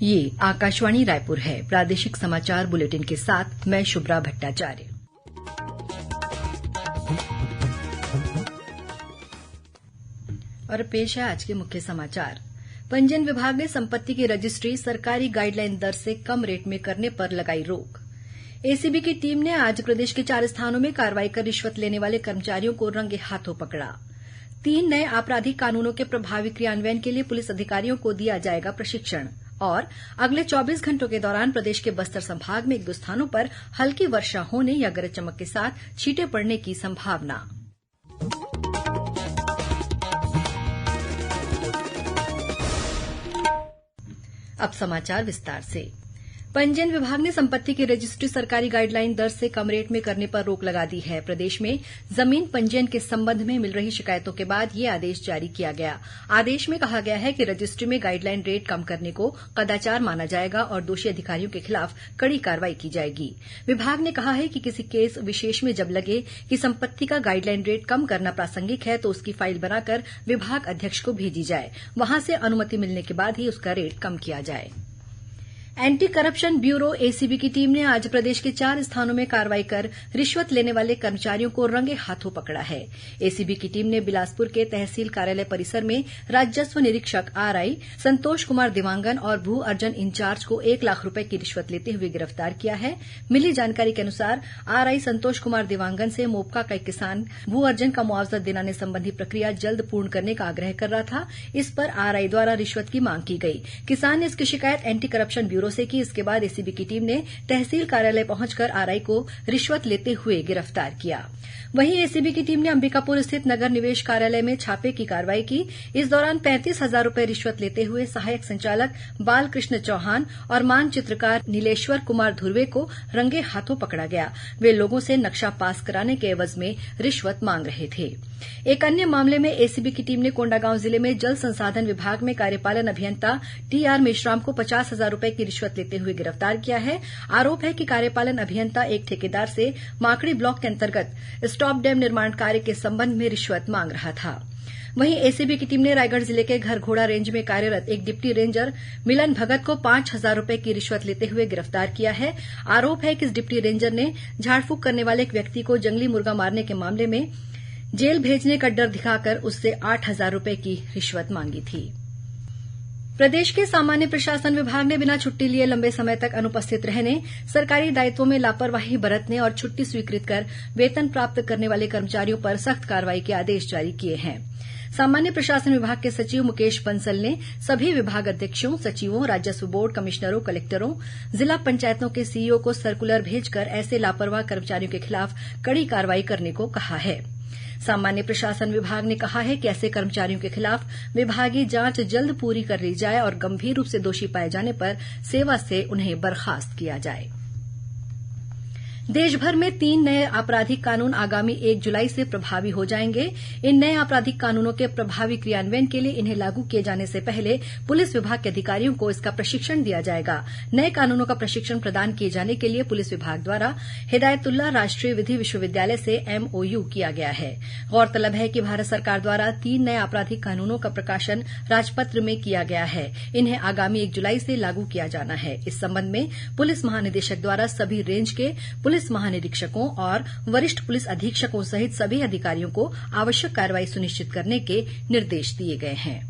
ये आकाशवाणी रायपुर है। प्रादेशिक समाचार बुलेटिन के साथ मैं शुभ्रा भट्टाचार्य। और पेश है आज के मुख्य समाचार। पंजीयन विभाग ने संपत्ति की रजिस्ट्री सरकारी गाइडलाइन दर से कम रेट में करने पर लगाई रोक। एसीबी की टीम ने आज प्रदेश के 4 स्थानों में कार्रवाई कर रिश्वत लेने वाले कर्मचारियों को रंगे हाथों पकड़ा। 3 नए आपराधिक कानूनों के प्रभावी क्रियान्वयन के लिए पुलिस अधिकारियों को दिया जाएगा प्रशिक्षण। और अगले 24 घंटों के दौरान प्रदेश के बस्तर संभाग में 1-2 स्थानों पर हल्की वर्षा होने या गरज चमक के साथ छींटे पड़ने की संभावना। अब समाचार विस्तार से। पंजीयन विभाग ने संपत्ति की रजिस्ट्री सरकारी गाइडलाइन दर से कम रेट में करने पर रोक लगा दी है। प्रदेश में जमीन पंजीयन के संबंध में मिल रही शिकायतों के बाद यह आदेश जारी किया गया। आदेश में कहा गया है कि रजिस्ट्री में गाइडलाइन रेट कम करने को कदाचार माना जाएगा और दोषी अधिकारियों के खिलाफ कड़ी कार्रवाई की जाएगी। विभाग ने कहा है कि किसी केस विशेष में जब लगे कि संपत्ति का गाइडलाइन रेट कम करना प्रासंगिक है तो उसकी फाइल बनाकर विभाग अध्यक्ष को भेजी जाए। वहां से अनुमति मिलने के बाद ही उसका रेट कम किया जाए। एंटी करप्शन ब्यूरो एसीबी की टीम ने आज प्रदेश के 4 स्थानों में कार्रवाई कर रिश्वत लेने वाले कर्मचारियों को रंगे हाथों पकड़ा है। एसीबी की टीम ने बिलासपुर के तहसील कार्यालय परिसर में राजस्व निरीक्षक आरआई संतोष कुमार दिवांगन और भू अर्जन इंचार्ज को 1 लाख रुपए की रिश्वत लेते हुए गिरफ्तार किया है। मिली जानकारी के अनुसार आरआई संतोष कुमार दिवांगन से मोपका का एक किसान भू अर्जन का मुआवजा दिलाने संबंधी प्रक्रिया जल्द पूर्ण करने का आग्रह कर रहा था। इस पर आरआई द्वारा रिश्वत की मांग की गई। किसान ने इसकी शिकायत एंटी करप्शन ब्यूरो से की। इसके बाद एसीबी की टीम ने तहसील कार्यालय पहुंचकर आरआई को रिश्वत लेते हुए गिरफ्तार किया। वहीं एसीबी की टीम ने अंबिकापुर स्थित नगर निवेश कार्यालय में छापे की कार्रवाई की। इस दौरान 35,000 रुपए रिश्वत लेते हुए सहायक संचालक बालकृष्ण चौहान और मानचित्रकार नीलेश्वर कुमार धुर्वे को रंगे हाथों पकड़ा गया। वे लोगों से नक्शा पास कराने के एवज में रिश्वत मांग रहे थे। एक अन्य मामले में एसीबी की टीम ने कोंडागांव जिले में जल संसाधन विभाग में कार्यपालन अभियंता टीआर मेश्राम को 50,000 रुपए की रिश्वत लेते हुए गिरफ्तार किया है। आरोप है कि कार्यपालन अभियंता एक ठेकेदार से माकड़ी ब्लॉक के अंतर्गत स्टॉप डैम निर्माण कार्य के संबंध में रिश्वत मांग रहा था। वहीं एसीबी की टीम ने रायगढ़ जिले के घरघोड़ा रेंज में कार्यरत एक डिप्टी रेंजर मिलन भगत को 5,000 रुपए की रिश्वत लेते हुए गिरफ्तार किया है। आरोप है कि इस डिप्टी रेंजर ने झाड़फूंक करने वाले एक व्यक्ति को जंगली मुर्गा मारने के मामले में जेल भेजने का डर दिखाकर उससे 8,000 रुपए की रिश्वत मांगी थी। प्रदेश के सामान्य प्रशासन विभाग ने बिना छुट्टी लिए लंबे समय तक अनुपस्थित रहने, सरकारी दायित्वों में लापरवाही बरतने और छुट्टी स्वीकृत कर वेतन प्राप्त करने वाले कर्मचारियों पर सख्त कार्रवाई के आदेश जारी किए हैं। सामान्य प्रशासन विभाग के सचिव मुकेश बंसल ने सभी विभागाध्यक्षों, सचिवों, राजस्व बोर्ड कमिश्नरों, कलेक्टरों, जिला पंचायतों के सीईओ को सर्कुलर भेजकर ऐसे लापरवाह कर्मचारियों के खिलाफ कड़ी कार्रवाई करने को कहा है। सामान्य प्रशासन विभाग ने कहा है कि ऐसे कर्मचारियों के खिलाफ विभागीय जांच जल्द पूरी कर ली जाए और गंभीर रूप से दोषी पाए जाने पर सेवा से उन्हें बर्खास्त किया जाए। देशभर में 3 नए आपराधिक कानून आगामी 1 जुलाई से प्रभावी हो जाएंगे। इन नए आपराधिक कानूनों के प्रभावी क्रियान्वयन के लिए इन्हें लागू किए जाने से पहले पुलिस विभाग के अधिकारियों को इसका प्रशिक्षण दिया जाएगा। नए कानूनों का प्रशिक्षण प्रदान किए जाने के लिए पुलिस विभाग द्वारा हिदायतुल्ला राष्ट्रीय विधि विश्वविद्यालय से एमओयू किया गया है। गौरतलब है कि भारत सरकार द्वारा 3 नए आपराधिक कानूनों का प्रकाशन राजपत्र में किया गया है। इन्हें आगामी 1 जुलाई से लागू किया जाना है। इस संबंध में पुलिस महानिदेशक द्वारा सभी रेंज के पुलिस महानिरीक्षकों और वरिष्ठ पुलिस अधीक्षकों सहित सभी अधिकारियों को आवश्यक कार्रवाई सुनिश्चित करने के निर्देश दिए गए हैं।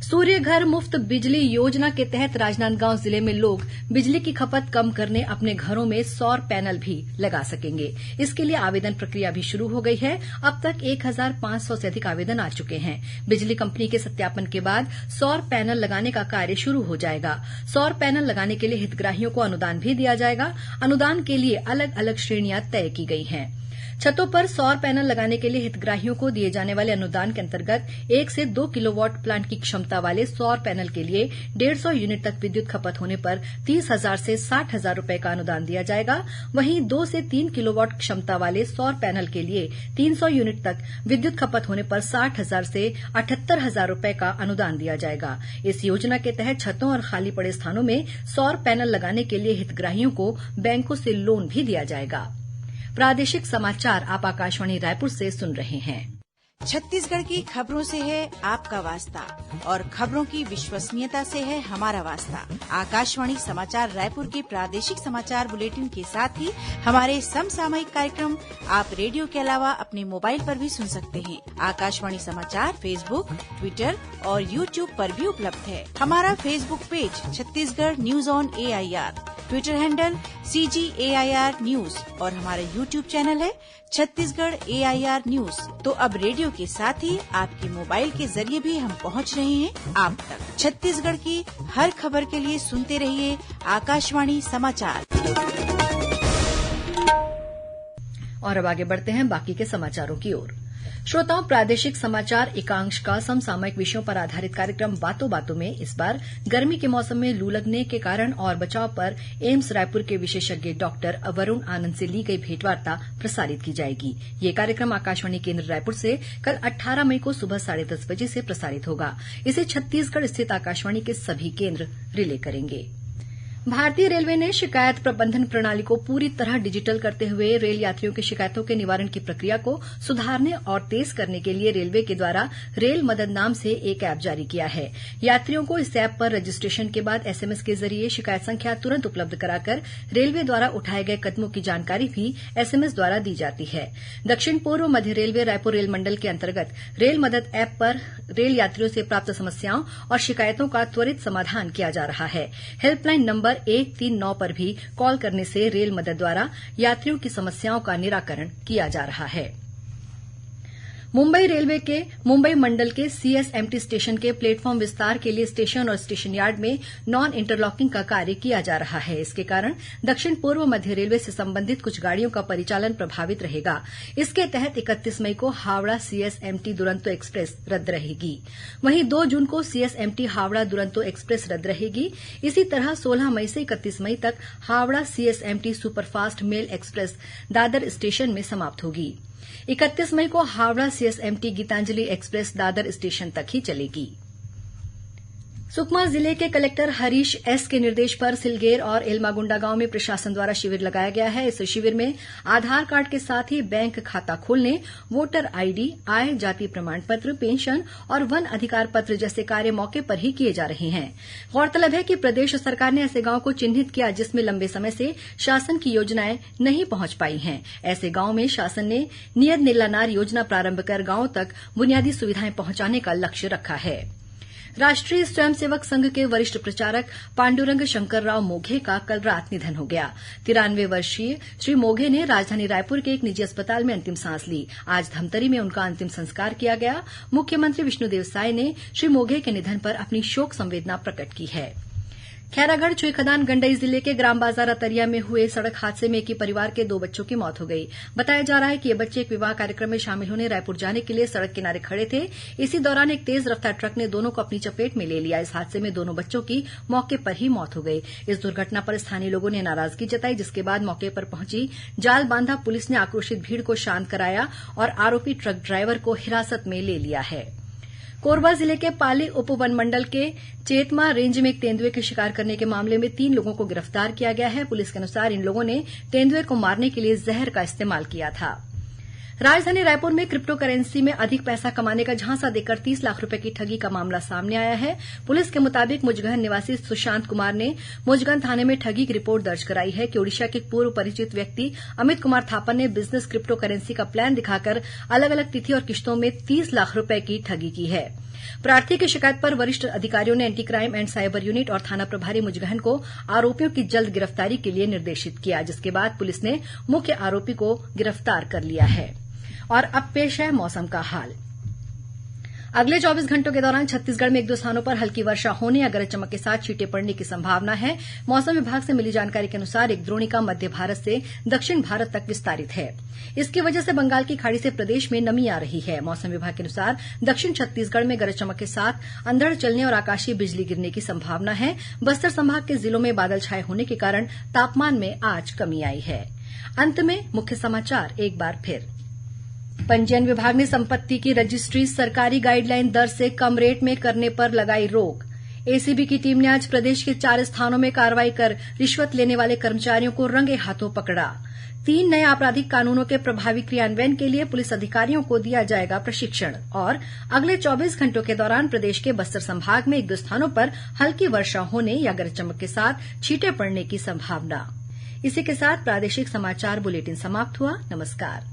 सूर्य घर मुफ्त बिजली योजना के तहत राजनांदगांव जिले में लोग बिजली की खपत कम करने अपने घरों में सौर पैनल भी लगा सकेंगे। इसके लिए आवेदन प्रक्रिया भी शुरू हो गई है। अब तक 1,500 से अधिक आवेदन आ चुके हैं। बिजली कंपनी के सत्यापन के बाद सौर पैनल लगाने का कार्य शुरू हो जाएगा। सौर पैनल लगाने के लिए हितग्राहियों को अनुदान भी दिया जाएगा। अनुदान के लिए अलग अलग श्रेणियां तय की गई हैं। छतों पर सौर पैनल लगाने के लिए हितग्राहियों को दिए जाने वाले अनुदान के अंतर्गत 1 से 2 किलोवाट प्लांट की क्षमता वाले सौर पैनल के लिए 150 यूनिट तक विद्युत खपत होने पर 30,000 से 60,000 रुपए का अनुदान दिया जाएगा। वहीं 2 से 3 किलोवाट क्षमता वाले सौर पैनल के लिए 300 यूनिट तक विद्युत खपत होने पर 60,000 से 78,000 रुपए का अनुदान दिया जाएगा। इस योजना के तहत छतों और खाली पड़े स्थानों में सौर पैनल लगाने के लिए हितग्राहियों को बैंकों से लोन भी दिया जाएगा। प्रादेशिक समाचार आप आकाशवाणी रायपुर से सुन रहे हैं। छत्तीसगढ़ की खबरों से है आपका वास्ता और खबरों की विश्वसनीयता से है हमारा वास्ता। आकाशवाणी समाचार रायपुर के प्रादेशिक समाचार बुलेटिन के साथ ही हमारे समसामयिक कार्यक्रम आप रेडियो के अलावा अपने मोबाइल पर भी सुन सकते हैं। आकाशवाणी समाचार फेसबुक, ट्विटर और यूट्यूब पर भी उपलब्ध है। हमारा Facebook page Chhattisgarh news on AIR, Twitter handle CGAIR news और हमारा यूट्यूब चैनल है छत्तीसगढ़ AIR न्यूज। तो अब रेडियो के साथ ही आपके मोबाइल के जरिए भी हम पहुंच रहे हैं आप तक। छत्तीसगढ़ की हर खबर के लिए सुनते रहिए आकाशवाणी समाचार। और अब आगे बढ़ते हैं बाकी के समाचारों की ओर। श्रोताओं, प्रादेशिक समाचार एकांश का समसामयिक विषयों पर आधारित कार्यक्रम बातों बातों में इस बार गर्मी के मौसम में लू लगने के कारण और बचाव पर एम्स रायपुर के विशेषज्ञ डॉक्टर वरुण आनंद से ली गई भेंटवार्ता प्रसारित की जाएगी। ये कार्यक्रम आकाशवाणी केन्द्र रायपुर से कल 18 मई को सुबह 10:30 बजे से प्रसारित होगा। इसे छत्तीसगढ़ स्थित आकाशवाणी के सभी केन्द्र रिले करेंगे। भारतीय रेलवे ने शिकायत प्रबंधन प्रणाली को पूरी तरह डिजिटल करते हुए रेल यात्रियों की शिकायतों के निवारण की प्रक्रिया को सुधारने और तेज करने के लिए रेलवे के द्वारा रेल मदद नाम से एक ऐप जारी किया है। यात्रियों को इस ऐप पर रजिस्ट्रेशन के बाद SMS के जरिए शिकायत संख्या तुरंत उपलब्ध कराकर रेलवे द्वारा उठाए गए कदमों की जानकारी भी SMS द्वारा दी जाती है। दक्षिण पूर्व मध्य रेलवे रायपुर रेल मंडल के अंतर्गत रेल मदद ऐप पर रेल यात्रियों से प्राप्त समस्याओं और शिकायतों का त्वरित समाधान किया जा रहा है। हेल्पलाइन नंबर 139 पर भी कॉल करने से रेल मदद द्वारा यात्रियों की समस्याओं का निराकरण किया जा रहा है। मुंबई रेलवे के मुंबई मंडल के CSMT स्टेशन के प्लेटफॉर्म विस्तार के लिए स्टेशन और स्टेशन यार्ड में नॉन इंटरलॉकिंग का कार्य किया जा रहा है। इसके कारण दक्षिण पूर्व मध्य रेलवे से संबंधित कुछ गाड़ियों का परिचालन प्रभावित रहेगा। इसके तहत 31 मई को हावड़ा CSMT दुरंतो एक्सप्रेस रद्द रहेगी। वहीं 2 जून को CSMT हावड़ा दुरंतो एक्सप्रेस रद्द रहेगी। इसी तरह 16 मई से 31 मई तक Howrah CSMT superfast mail express Dadar station में समाप्त होगी। 31 मई को Howrah CSMT Gitanjali express Dadar station तक ही चलेगी। सुकमा जिले के कलेक्टर हरीश S के निर्देश पर सिलगेर और एलमागुंडा गांव में प्रशासन द्वारा शिविर लगाया गया है। इस शिविर में आधार कार्ड के साथ ही बैंक खाता खोलने, वोटर ID, आय, जाति प्रमाण पत्र, पेंशन और वन अधिकार पत्र जैसे कार्य मौके पर ही किए जा रहे हैं। गौरतलब है कि प्रदेश सरकार ने ऐसे गांव को चिन्हित किया जिसमें लंबे समय से शासन की योजनाएं नहीं पहुंच पाई हैं। ऐसे गांव में शासन ने नियत नीलानार योजना प्रारंभ कर गांवों तक बुनियादी सुविधाएं पहुंचाने का लक्ष्य रखा है। राष्ट्रीय स्वयंसेवक संघ के वरिष्ठ प्रचारक पांडुरंग शंकरराव मोघे का कल रात निधन हो गया। 93 वर्षीय श्री मोघे ने राजधानी रायपुर के एक निजी अस्पताल में अंतिम सांस ली। आज धमतरी में उनका अंतिम संस्कार किया गया। मुख्यमंत्री विष्णुदेव साय ने श्री मोघे के निधन पर अपनी शोक संवेदना प्रकट की है। खैरागढ़ छुईखदान गंडई जिले के ग्राम बाजार अतरिया में हुए सड़क हादसे में एक ही परिवार के 2 बच्चों की मौत हो गई। बताया जा रहा है कि ये बच्चे एक विवाह कार्यक्रम में शामिल होने रायपुर जाने के लिए सड़क किनारे खड़े थे। इसी दौरान एक तेज रफ्तार ट्रक ने दोनों को अपनी चपेट में ले लिया। इस हादसे में दोनों बच्चों की मौके पर ही मौत हो गई। इस दुर्घटना पर स्थानीय लोगों ने नाराजगी जताई, जिसके बाद मौके पर पहुंची जालबांधा पुलिस ने आक्रोशित भीड़ को शांत कराया और आरोपी ट्रक ड्राइवर को हिरासत में ले लिया है। कोरबा जिले के पाली उप वन मंडल के चेतमा रेंज में एक तेंदुए के शिकार करने के मामले में 3 लोगों को गिरफ्तार किया गया है। पुलिस के अनुसार इन लोगों ने तेंदुए को मारने के लिए जहर का इस्तेमाल किया था। राजधानी रायपुर में क्रिप्टो करेंसी में अधिक पैसा कमाने का झांसा देकर 30 लाख रुपए की ठगी का मामला सामने आया है। पुलिस के मुताबिक मुजगहन निवासी सुशांत कुमार ने मुजगहन थाने में ठगी की रिपोर्ट दर्ज कराई है कि ओडिशा के पूर्व परिचित व्यक्ति अमित कुमार थापा ने बिजनेस क्रिप्टो करेंसी का प्लान दिखाकर अलग अलग तिथि और किश्तों में 30 लाख रुपए की ठगी की है। प्रार्थी की शिकायत पर वरिष्ठ अधिकारियों ने anti crime and cyber unit और थाना प्रभारी मुजगहन को आरोपियों की जल्द गिरफ्तारी के लिए निर्देशित किया, जिसके बाद पुलिस ने मुख्य आरोपी को गिरफ्तार कर लिया है। और अब पेश है मौसम का हाल। अगले 24 घंटों के दौरान छत्तीसगढ़ में 1-2 स्थानों पर हल्की वर्षा होने या गरज चमक के साथ छींटे पड़ने की संभावना है। मौसम विभाग से मिली जानकारी के अनुसार एक द्रोणिका मध्य भारत से दक्षिण भारत तक विस्तारित है। इसकी वजह से बंगाल की खाड़ी से प्रदेश में नमी आ रही है। मौसम विभाग के अनुसार दक्षिण छत्तीसगढ़ में गरज चमक के साथ अंधड़ चलने और आकाशीय बिजली गिरने की संभावना है। बस्तर संभाग के जिलों में बादल छाये होने के कारण तापमान में आज कमी आई है। अंत में मुख्य समाचार एक बार फिर। पंजीयन विभाग ने संपत्ति की रजिस्ट्री सरकारी गाइडलाइन दर से कम रेट में करने पर लगाई रोक। एसीबी की टीम ने आज प्रदेश के 4 स्थानों में कार्रवाई कर रिश्वत लेने वाले कर्मचारियों को रंगे हाथों पकड़ा। 3 नए आपराधिक कानूनों के प्रभावी क्रियान्वयन के लिए पुलिस अधिकारियों को दिया जाएगा प्रशिक्षण। और अगले 24 घंटों के दौरान प्रदेश के बस्तर संभाग में 1-2 स्थानों पर हल्की वर्षा होने या गरज चमक के साथ छींटे पड़ने की संभावना। इसी के साथ प्रादेशिक समाचार बुलेटिन समाप्त हुआ। नमस्कार।